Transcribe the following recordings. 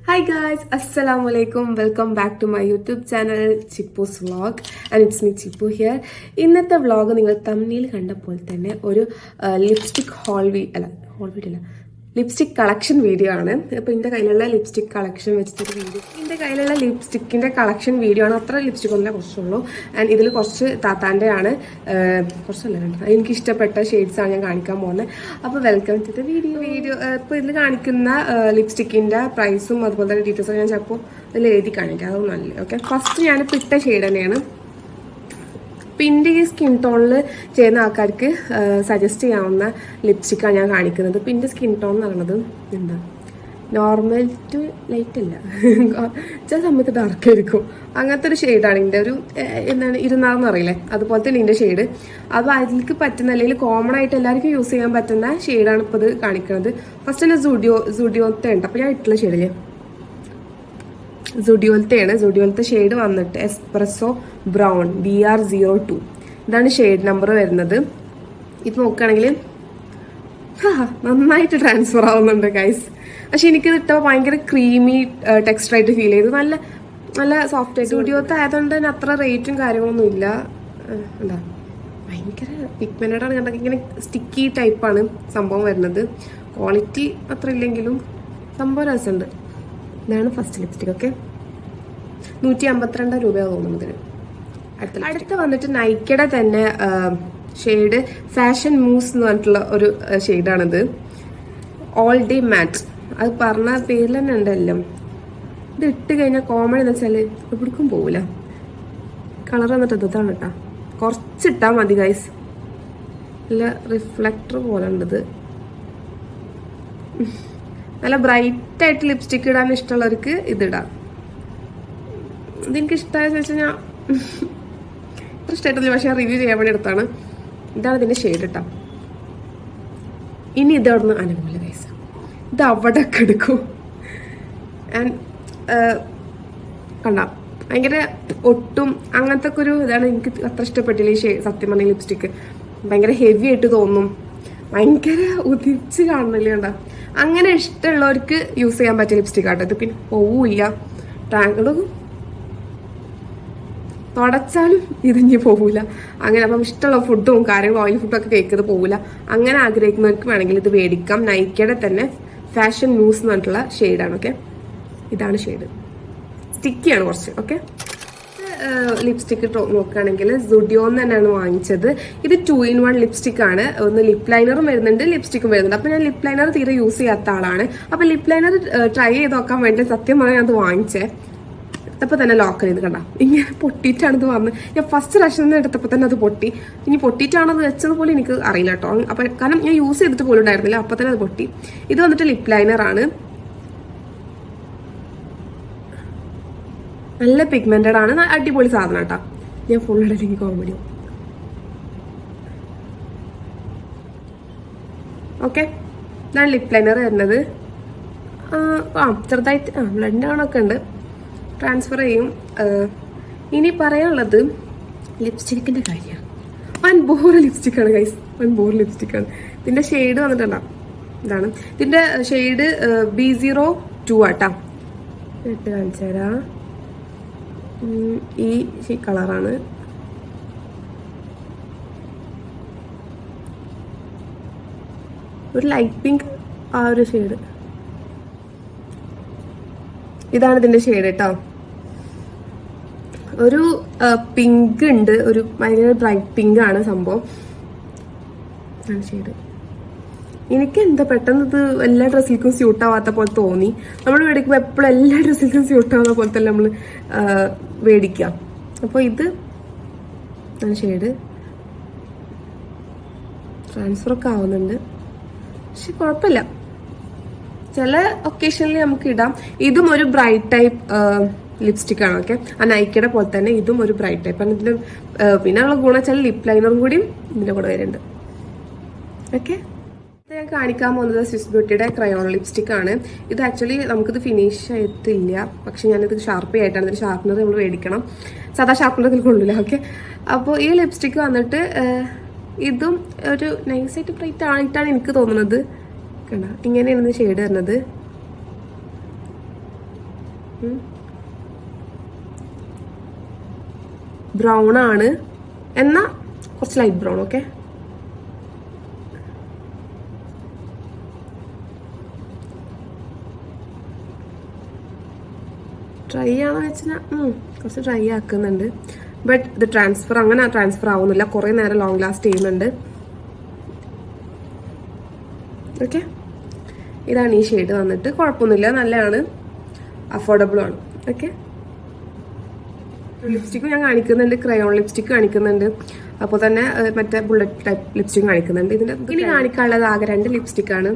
Hi guys, Assalamualaikum. Welcome back to my YouTube channel Chippu's Vlog and it's me Chippu here. ഇന്നത്തെ vlog നിങ്ങൾ തമ്മിൽ കണ്ടപ്പോൾ തന്നെ ഒരു ലിപ്സ്റ്റിക് ലിപ്സ്റ്റിക് കളക്ഷൻ വീഡിയോ ആണ്. അപ്പോൾ എൻ്റെ കയ്യിലുള്ള ലിപ്സ്റ്റിക് കളക്ഷൻ വെച്ചിട്ടൊരു വീഡിയോ. എൻ്റെ കയ്യിലുള്ള ലിപ്സ്റ്റിക്കിൻ്റെ കളക്ഷൻ വീഡിയോ ആണ്. അത്ര ലിപ്സ്റ്റിക് ഒന്നേ കുറച്ചുള്ളൂ. ആൻഡ് ഇതിൽ കുറച്ച് താത്താൻ്റെ ആണ്, കുറച്ചല്ല എനിക്ക് ഇഷ്ടപ്പെട്ട ഷെയ്ഡ്സാണ് ഞാൻ കാണിക്കാൻ പോകുന്നത്. അപ്പോൾ വെൽക്കം ടു ദ വീഡിയോ. ഇപ്പോൾ ഇതിൽ കാണിക്കുന്ന ലിപ്സ്റ്റിക്കിൻ്റെ പ്രൈസും അതുപോലെ തന്നെ ഡീറ്റെയിൽസൊക്കെ ഞാൻ ചിലപ്പോൾ ഇതിൽ എഴുതി കാണിക്കാം. അതൊന്നും നല്ല ഓക്കെ. ഫസ്റ്റ് ഞാനിപ്പോൾ ഇട്ട ഷെയ്ഡ് തന്നെയാണ്. പിന്നെ ഈ സ്കിൻ ടോണിൽ ചെയ്യുന്ന ആൾക്കാർക്ക് സജസ്റ്റ് ചെയ്യാവുന്ന ലിപ്സ്റ്റിക്കാണ് ഞാൻ കാണിക്കുന്നത്. പിന്നെ സ്കിൻ ടോൺ എന്ന് പറയുന്നത് എന്താ നോർമൽ ടു ലൈറ്റ് അല്ല, ചില സമയത്ത് ഡാർക്ക് ആയിരിക്കും. അങ്ങനത്തെ ഒരു ഷെയ്ഡാണ് ഇതിൻ്റെ ഒരു എന്താണ് ഇരുന്നാന്ന് അറിയില്ലേ, അതുപോലെ തന്നെ ഇതിൻ്റെ ഷെയ്ഡ്. അപ്പോൾ അതിലേക്ക് പറ്റുന്ന അല്ലെങ്കിൽ കോമൺ ആയിട്ട് എല്ലാവർക്കും യൂസ് ചെയ്യാൻ പറ്റുന്ന ഷെയ്ഡാണ് ഇപ്പോൾ ഇത് കാണിക്കുന്നത്. ഫസ്റ്റ് തന്നെ സുഡിയോത്തെ ഉണ്ട്. അപ്പോൾ ഞാൻ ഇട്ടുള്ള ഷെയ്ഡില്ലേ സുഡിയോലത്തെ ഷെയ്ഡ് വന്നിട്ട് എസ്പ്രസോ ബ്രൗൺ BR02 ഇതാണ് ഷെയ്ഡ് നമ്പർ വരുന്നത്. ഇത് നോക്കുകയാണെങ്കിൽ നന്നായിട്ട് ട്രാൻസ്ഫർ ആവുന്നുണ്ട് ഗൈസ്. പക്ഷെ എനിക്കിത് ഇട്ടപ്പോൾ ഭയങ്കര ക്രീമി ടെക്സ്ചറായിട്ട് ഫീൽ ചെയ്തു. നല്ല നല്ല സോഫ്റ്റ് ആയിട്ട്. സ്റ്റുഡിയോത്തെ ആയതുകൊണ്ട് തന്നെ അത്ര റേറ്റും കാര്യങ്ങളൊന്നും ഇല്ല. എന്താ ഭയങ്കര പിഗ്മെന്റഡ് ആണ്. കണ്ടൊക്കെ ഇങ്ങനെ സ്റ്റിക്കി ടൈപ്പാണ് സംഭവം വരുന്നത്. ക്വാളിറ്റി അത്ര ഇല്ലെങ്കിലും സംഭവം രസമുണ്ട്. ഇതാണ് ഫസ്റ്റ് ലിപ്സ്റ്റിക്. ഓക്കെ, 152 രൂപയാണ് തോന്നുന്നത്. അടുത്ത വന്നിട്ട് നൈക്കയുടെ തന്നെ ഷെയ്ഡ് ഫാഷൻ മൂസ് എന്ന് പറഞ്ഞിട്ടുള്ള ഒരു ഷെയ്ഡാണിത്. ഓൾ ഡേ മാറ്റ്. അത് പറഞ്ഞ പേരിൽ തന്നെ ഉണ്ടല്ലോ. ഇത് ഇട്ട് കഴിഞ്ഞാൽ കോമൺ എന്ന് വെച്ചാൽ എവിടേക്കും പോവില്ല. കളർ വന്നിട്ട് ഇതാണ് കേട്ടോ. കുറച്ചിട്ടാൽ മതി ഗൈസ്. നല്ല റിഫ്ലക്ടർ പോലെ ഉണ്ടത്. നല്ല ബ്രൈറ്റ് ആയിട്ട് ലിപ്സ്റ്റിക് ഇടാൻ ഇഷ്ടമുള്ളവർക്ക് ഇതിടാം. ഇതെനിക്ക് ഇഷ്ടമായ ചോദിച്ചാൽ ഞാൻ ഇത്ര ഇഷ്ടമായിട്ടില്ല, പക്ഷെ റിവ്യൂ ചെയ്യാൻ വേണ്ടി എടുത്താണ്. ഇതാണ് ഇതിൻ്റെ ഷെയ്ഡ് ഇട്ടാ. ഇനി ഇതവിടുന്ന് അനുകൂല വയസ്സ് ഇത് അവിടെ ഒക്കെ എടുക്കും. ആൻഡ് കണ്ട ഭയങ്കര ഒട്ടും അങ്ങനത്തെ ഒക്കെ ഒരു ഇതാണ്. എനിക്ക് അത്ര ഇഷ്ടപ്പെട്ടില്ല ഈ സത്യം പറഞ്ഞ ലിപ്സ്റ്റിക്ക്. ഭയങ്കര ഹെവി ആയിട്ട് തോന്നും, ഭയങ്കര ഉദിച്ച് കാണുന്നില്ല. കണ്ട അങ്ങനെ ഇഷ്ടമുള്ളവർക്ക് യൂസ് ചെയ്യാൻ പറ്റിയ ലിപ്സ്റ്റിക് ആട്ടോ ഇത്. പിന്നെ പോവില്ല, ടാങ്കളും തുടച്ചാലും ഇതിഞ്ഞ് പോവില്ല. അങ്ങനെ അപ്പം ഇഷ്ടമുള്ള ഫുഡും കാര്യങ്ങളും ഓയിൽ ഫുഡും ഒക്കെ കേൾക്കുന്നത് പോവില്ല. അങ്ങനെ ആഗ്രഹിക്കുന്നവർക്ക് വേണമെങ്കിൽ ഇത് മേടിക്കാം. നൈക്കയുടെ തന്നെ ഫാഷൻ ന്യൂസ് എന്ന് പറഞ്ഞിട്ടുള്ള ഷെയ്ഡാണ്. ഓക്കെ, ഇതാണ് ഷെയ്ഡ്. സ്റ്റിക്കിയാണ് കുറച്ച്. ഓക്കെ, ലിപ്സ്റ്റിക് നോക്കുകയാണെങ്കിൽ സുഡിയോന്ന് തന്നെയാണ് വാങ്ങിച്ചത്. ഇത് 2-in-1 ലിപ്സ്റ്റിക് ആണ്. ഒന്ന് ലിപ് ലൈനറും വരുന്നുണ്ട്, ലിപ്സ്റ്റിക്കും വരുന്നുണ്ട്. അപ്പൊ ഞാൻ ലിപ് ലൈനർ തീരെ യൂസ് ചെയ്യാത്ത ആളാണ്. അപ്പൊ ലിപ് ലൈനർ ട്രൈ ചെയ്ത് നോക്കാൻ വേണ്ടി സത്യം പറഞ്ഞാൽ അത് വാങ്ങിച്ചേ. എടുത്തപ്പോൾ തന്നെ ലോക്കൽ ചെയ്ത് കണ്ട ഇങ്ങനെ പൊട്ടിയിട്ടാണ് ഇത് വന്നത്. ഞാൻ ഫസ്റ്റ് പ്രാവശ്യം എടുത്തപ്പോൾ തന്നെ അത് പൊട്ടി. ഇനി പൊട്ടിയിട്ടാണോ അത് വെച്ചത് പോലും എനിക്ക് അറിയില്ല കേട്ടോ. അപ്പൊ കാരണം ഞാൻ യൂസ് ചെയ്തിട്ട് പോലും ഉണ്ടായിരുന്നില്ല, അപ്പൊ തന്നെ അത് പൊട്ടി. ഇത് വന്നിട്ട് ലിപ് ലൈനർ ആണ്. നല്ല പിഗ്മെന്റഡ് ആണ്, അടിപൊളി സാധനം കേട്ടോ. ഞാൻ ഫുൾ ഇടയിലേക്ക് കോമഡി. ഓക്കെ, ഇതാണ് ലിപ് ലൈനർ വരുന്നത്. ചെറുതായിട്ട് ബ്ലഡ് ആണൊക്കെ ഉണ്ട്, ട്രാൻസ്ഫർ ചെയ്യും. ഇനി പറയാനുള്ളത് ലിപ്സ്റ്റിക്കിന്റെ കാര്യമാണ്. ബോർ ലിപ്സ്റ്റിക്കാണ് ഗൈസ്, ബോർ ലിപ്സ്റ്റിക്കാണ്. ഇതിന്റെ ഷെയ്ഡ് വന്നിട്ടുണ്ടോ, ഇതാണ് ഇതിന്റെ ഷെയ്ഡ് B02 ആട്ടാ. ഇട്ട് കാണിച്ചു തരാം. ഈ കളറാണ്. ഒരു ലൈറ്റ് പിങ്ക് ആ ഒരു ഷെയ്ഡ്. ഇതാണ് ഇതിന്റെ ഷെയ്ഡ് കേട്ടോ. ഒരു പിങ്ക് ഉണ്ട്, ഒരു ഭയങ്കര ബ്രൈറ്റ് പിങ്ക് ആണ് സംഭവം. ഷെയ്ഡ് എനിക്ക് എന്താ പെട്ടെന്ന് ഇത് എല്ലാ ഡ്രസ്സിലേക്കും സ്യൂട്ട് ആവാത്ത പോലെ തോന്നി. നമ്മൾ മേടിക്കുമ്പോൾ എപ്പോഴും എല്ലാ ഡ്രസ്സിലേക്കും സ്യൂട്ട് ആവുന്ന പോലെ തന്നെ നമ്മൾ മേടിക്കാം. അപ്പോൾ ഇത് ഷെയ്ഡ് ട്രാൻസ്ഫർ ഒക്കെ ആവുന്നുണ്ട്, പക്ഷെ കുഴപ്പമില്ല. ചില ഒക്കേഷനിൽ നമുക്ക് ഇടാം. ഇതും ഒരു ബ്രൈറ്റ് ടൈപ്പ് ലിപ്സ്റ്റിക് ആണ്. ഓക്കെ, ആ നൈക്കയുടെ പോലെ തന്നെ ഇതും ഒരു ബ്രൈറ്റ് ടൈപ്പ് ആണ്. ഇതിൽ പിന്നെ ഉള്ള ഗുണം ചില ലിപ് ലൈനറും കൂടിയും ഇതിൻ്റെ കൂടെ വരുന്നുണ്ട്. ഓക്കെ, ഞാൻ കാണിക്കാൻ പോകുന്നത് സ്വിസ് ബ്യൂട്ടിയുടെ ക്രയോൺ ലിപ്സ്റ്റിക് ആണ്. ഇത് ആക്ച്വലി നമുക്കിത് ഫിനിഷ് ആയിട്ടില്ല, പക്ഷെ ഞാനിത് ഷാർപ്പ് ആയിട്ടാണ്. ഇതിന് ഷാർപ്പനർ നമ്മൾ മേടിക്കണം, സാധാ ഷാർപ്പനർ ഇതിൽ കൊള്ളില്ല. ഓക്കെ, അപ്പോൾ ഈ ലിപ്സ്റ്റിക്ക് വന്നിട്ട് ഇതും ഒരു നൈസായിട്ട് ബ്രൈറ്റ് ആയിട്ടാണ് എനിക്ക് തോന്നുന്നത്. കണ്ട ഇങ്ങനെയാണ് ഷെയ്ഡ് വരുന്നത്. ബ്രൗൺ ആണ്, എന്നാ കുറച്ച് ലൈറ്റ് ബ്രൗൺ. ഓക്കെ, ഡ്രൈ ആണെന്ന് വെച്ചാൽ കുറച്ച് ഡ്രൈ ആക്കുന്നുണ്ട്. ബട്ട് ഇത് അങ്ങനെ ട്രാൻസ്ഫർ ആവുന്നില്ല, കുറേ നേരം ലോങ് ലാസ്റ്റ് ചെയ്യുന്നുണ്ട്. ഓക്കെ, ഇതാണ് ഈ ഷെയ്ഡ് വന്നിട്ട്. കുഴപ്പമൊന്നുമില്ല, നല്ലതാണ്, അഫോർഡബിൾ ആണ്. ഓക്കെ, ലിപ്സ്റ്റിക്കും ഞാൻ കാണിക്കുന്നുണ്ട്, ക്രയോൺ ലിപ്സ്റ്റിക് കാണിക്കുന്നുണ്ട്, അപ്പോൾ തന്നെ മറ്റേ ബുള്ളറ്റ് ടൈപ്പ് ലിപ്സ്റ്റിക് കാണിക്കുന്നുണ്ട്. ഇനി കാണിക്കാനുള്ളത് ആകെ 2 ലിപ്സ്റ്റിക്കാണ്.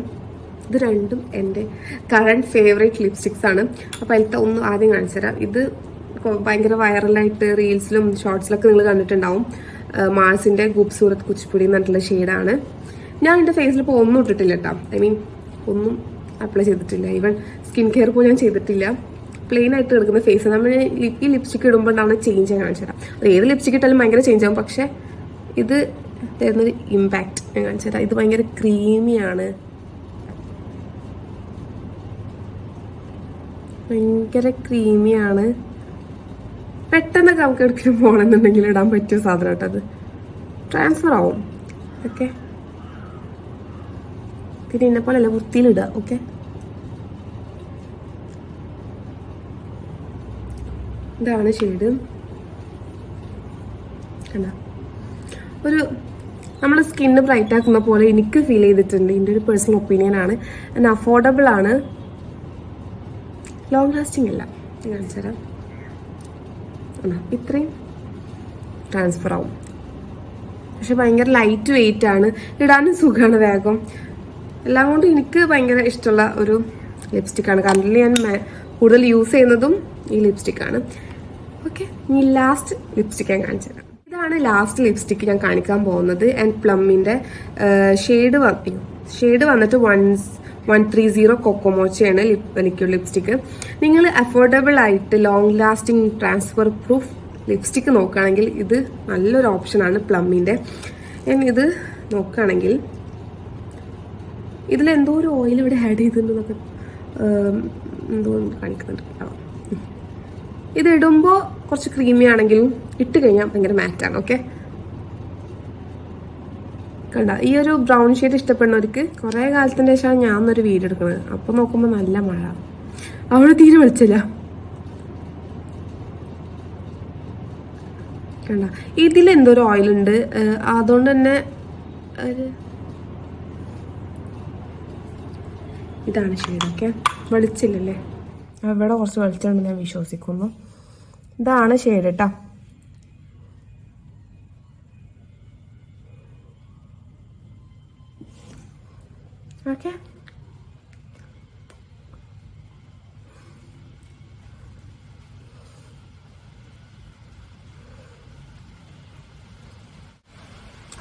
ഇത് രണ്ടും എൻ്റെ കറണ്ട് ഫേവറേറ്റ് ലിപ്സ്റ്റിക്സ് ആണ്. അപ്പോൾ അതിലത്തെ ഒന്ന് ആദ്യം കാണിച്ചു തരാം. ഇത് ഭയങ്കര വൈറലായിട്ട് റീൽസിലും ഷോർട്സിലൊക്കെ നിങ്ങൾ കണ്ടിട്ടുണ്ടാവും. മാൾസിൻ്റെ ഖൂബ്സൂരത് കുച്ചിപ്പുടി എന്നിട്ടുള്ള ഷെയ്ഡാണ്. ഞാൻ എൻ്റെ ഫേസിൽ ഇപ്പോൾ ഒന്നും ഇട്ടിട്ടില്ല കേട്ടോ. ഐ മീൻ ഒന്നും അപ്ലൈ ചെയ്തിട്ടില്ല, ഈവൻ സ്കിൻ കെയർ പോലും ഞാൻ ചെയ്തിട്ടില്ല. പ്ലെയിൻ ആയിട്ട് എടുക്കുന്ന ഫേസ്. നമ്മൾ ഈ ലിപ്സ്റ്റിക് ഇടുമ്പോൾ ഉണ്ടാവുന്ന ചേഞ്ച് ഞാൻ കാണിച്ചു തരാം. അത് ഏത് ലിപ്സ്റ്റിക് ഇട്ടാലും ഭയങ്കര ചേഞ്ച് ആവും, പക്ഷെ ഇത് തരുന്നൊരു ഇമ്പാക്റ്റ് ഞാൻ കാണിച്ചു തരാം. ഇത് ഭയങ്കര ക്രീമിയാണ്, ഭയങ്കര ക്രീമിയാണ്. പെട്ടെന്നൊക്കെ നമുക്ക് എടുക്കാൻ പോകണമെന്നുണ്ടെങ്കിൽ ഇടാൻ പറ്റിയ സാധനം കേട്ടോ. അത് ട്രാൻസ്ഫർ ആവും. ഓക്കെ, പിന്നെ എന്നെ പോലെയല്ല, വൃത്തിയിലിടുക. ഓക്കെ, ഇതാണ് ഷെയ്ഡ്. കണ്ടോ, ഒരു നമ്മുടെ സ്കിന്ന് ബ്രൈറ്റ് ആക്കുന്ന പോലെ എനിക്ക് ഫീൽ ചെയ്തിട്ടുണ്ട്. എൻ്റെ ഒരു പേഴ്സണൽ ഒപ്പീനിയൻ ആണ്. ആൻഡ് അഫോർഡബിൾ ആണ്, ലോങ് ലാസ്റ്റിംഗ് അല്ല. കാണിച്ചു തരാം. ഇത്രയും ട്രാൻസ്ഫർ ആവും, പക്ഷെ ഭയങ്കര ലൈറ്റ് വെയിറ്റ് ആണ്, ഇടാനും സുഖമാണ് വേഗം. എല്ലാം കൊണ്ടും എനിക്ക് ഭയങ്കര ഇഷ്ടമുള്ള ഒരു ലിപ്സ്റ്റിക്കാണ്. കറന്റ് ഞാൻ കൂടുതൽ യൂസ് ചെയ്യുന്നതും ഈ ലിപ്സ്റ്റിക്കാണ്. ഓക്കെ, ഇനി ലാസ്റ്റ് ലിപ്സ്റ്റിക് ഞാൻ കാണിച്ചു തരാം. ഇതാണ് ലാസ്റ്റ് ലിപ്സ്റ്റിക്ക് ഞാൻ കാണിക്കാൻ പോകുന്നത്. ആൻഡ് പ്ലമ്മിൻ്റെ ഷെയ്ഡ് വന്നിട്ട് 130 കൊക്കോമോച്ചയാണ് ലിക്വിഡ് ലിപ്സ്റ്റിക്ക്. നിങ്ങൾ അഫോർഡബിൾ ആയിട്ട് long lasting transfer proof lipstick നോക്കുകയാണെങ്കിൽ ഇത് നല്ലൊരു ഓപ്ഷനാണ് പ്ലമ്മിൻ്റെ. ഇത് നോക്കുകയാണെങ്കിൽ ഇതിലെന്തോ ഒരു ഓയിൽ ഇവിടെ ആഡ് ചെയ്തിട്ടുണ്ടെന്നൊക്കെ എന്തോ കാണിക്കുന്നുണ്ട്. ഇത് ഇടുമ്പോൾ കുറച്ച് ക്രീമി ആണെങ്കിലും ഇട്ട് കഴിഞ്ഞാൽ ഭയങ്കര മാറ്റാണ്. ഓക്കെ, കണ്ട ഈ ഒരു ബ്രൗൺ ഷെയ്ഡ് ഇഷ്ടപ്പെടുന്നവർക്ക് കുറേ കാലത്തിൻ്റെ ശേഷമാണ് ഞാൻ ഒരു വീഡിയോ എടുക്കുന്നത്. അപ്പോൾ നോക്കുമ്പോൾ നല്ല മഴ, അവിടെ തീരെ വെളിച്ചില്ല. കണ്ട ഇതിലെന്തോ ഒരു ഓയിലുണ്ട്, അതുകൊണ്ട് തന്നെ ഇതാണ് ഷെയ്ഡ്. ഓക്കെ, വെളിച്ചില്ലല്ലേ? ഇവിടെ കുറച്ച് വെളിച്ചമുണ്ടെന്ന് ഞാൻ വിശ്വസിക്കുന്നു. ഇതാണ് ഷെയ്ഡ് കേട്ടോ. ഓക്കെ,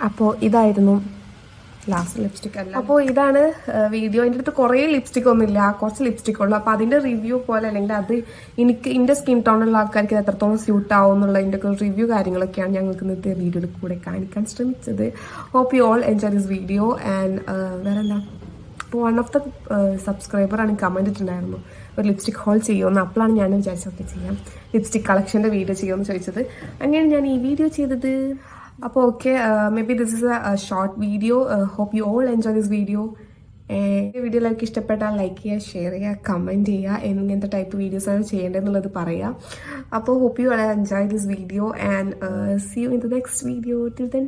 അപ്പോൾ ഇതായിരുന്നു ലാസ്റ്റ് ലിപ്സ്റ്റിക് അല്ല. അപ്പോൾ ഇതാണ് വീഡിയോ. എൻ്റെ അടുത്ത് കുറേ ലിപ്സ്റ്റിക് ഒന്നുമില്ല, കുറച്ച് ലിപ്സ്റ്റിക് ഉള്ളു. അപ്പോൾ അതിൻ്റെ റിവ്യൂ പോലെ അല്ലെങ്കിൽ അത് എൻ്റെ സ്കിൻ ടോണുള്ള ആൾക്കാർക്ക് എത്രത്തോളം സ്യൂട്ട് ആവും എന്നുള്ളതിൻ്റെ ഒക്കെ റിവ്യൂ കാര്യങ്ങളൊക്കെയാണ് ഞങ്ങൾക്ക് ഇന്നത്തെ വീഡിയോയിൽ കൂടെ കാണിക്കാൻ ശ്രമിച്ചത്. Hope you all enjoy this video. And വേറെന്താ, അപ്പോൾ വൺ ഓഫ് ദ സബ്സ്ക്രൈബറാണ് കമൻറ്റ് ഇട്ടുണ്ടായിരുന്നു ഒരു ലിപ്സ്റ്റിക് ഹോൾ ചെയ്യുമെന്ന്. അപ്പോഴാണ് ഞാൻ വിചാരിച്ചൊക്കെ ചെയ്യാം, ലിപ്സ്റ്റിക് കളക്ഷൻ്റെ വീഡിയോ ചെയ്യുമെന്ന് ചോദിച്ചത്. അങ്ങനെ ഞാൻ ഈ വീഡിയോ ചെയ്തത്. അപ്പോൾ okay, maybe this is a short video. Hope you all enjoy this video. Video like ഇഷ്ടപ്പെട്ടാൽ ലൈക്ക് ചെയ്യുക, ഷെയർ ചെയ്യുക, കമൻറ്റ് ചെയ്യുക, എങ്ങനത്തെ ടൈപ്പ് വീഡിയോസാണ് ചെയ്യേണ്ടതെന്നുള്ളത് പറയുക. അപ്പോൾ hope you all enjoy this video and see you in the next video. Till then